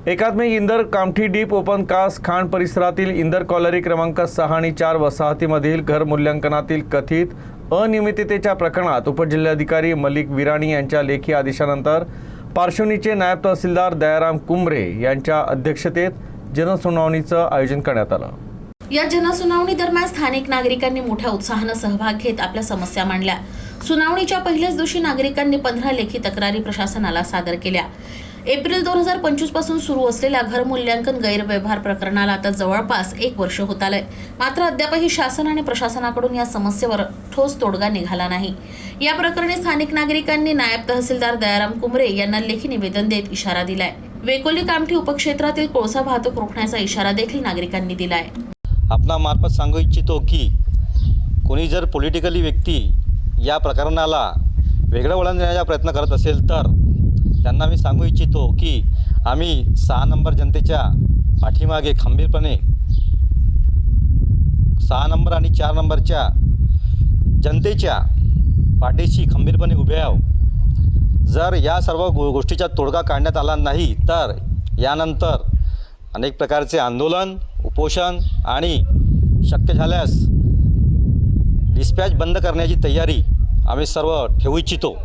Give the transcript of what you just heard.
एकात्मिक Inder Kamptee deep open cast खाण परिसरातील इंदर कॉलरी क्रमांक 6 आणि 4 वसाहतीमधील घर मूल्यांकनातील कथित अनियमिततेच्या प्रकरणात उपजिल्हाधिकारी मलिक विराणी यांच्या लेखी आदेशानंतर पार्श्वनीचे नायब तहसीलदार दयाराम कुंभरे यांच्या अध्यक्षतेत जनसुनावणीचं आयोजन करण्यात आलं। या जनसुनावणी दरम्यान स्थानिक नागरिकांनी मोठ्या उत्साहाने सहभाग घेत आपल्या समस्या मांडल्या। सुनावणीच्या पहिल्याच दिवशी नागरिकांनी 15 लेखी तक्रारी प्रशासनाला सादर केल्या। एप्रिल 2025 पासून सुरू असलेल्या घर मूल्यांकन गैरव्यवहार प्रकरणाला आता जवळपास 1 वर्ष होत आलंय, मात्र अद्यापही शासन आणि प्रशासनाकडून या समस्येवर ठोस तोडगा निघाला नाही। या प्रकरणी स्थानिक नागरिकांनी नायब तहसीलदार दयाराम कुंभरे यांना लेखी निवेदन देत इशारा दिलाय। वेकोली कामठी उपक्षेत्रातील कोळसा वाहतूक रोखण्याचा इशारा देखील नागरिकांनी दिलाय। आपणा मार्फत सांगू इच्छितो की कोणी जर पॉलिटिकली व्यक्ती या प्रकरणाला वेगळं वळण देण्याचा प्रयत्न करत असेल तर त्यांना मी सांगू इच्छितो की आम्ही 6 नंबर जनतेच्या पाठीमागे खंबीरपणे 6 नंबर आणि 4 नंबरच्या जनतेच्या पाठीशी खंबीरपणे उभे आहोत। जर या सर्व गोष्टीचा तोडगा काढण्यात आला नाही तर यानंतर अनेक प्रकारचे आंदोलन, उपोषण आणि शक्य झाल्यास डिस्पॅच बंद करण्याची तयारी आम्ही सर्व ठेवू इच्छितो।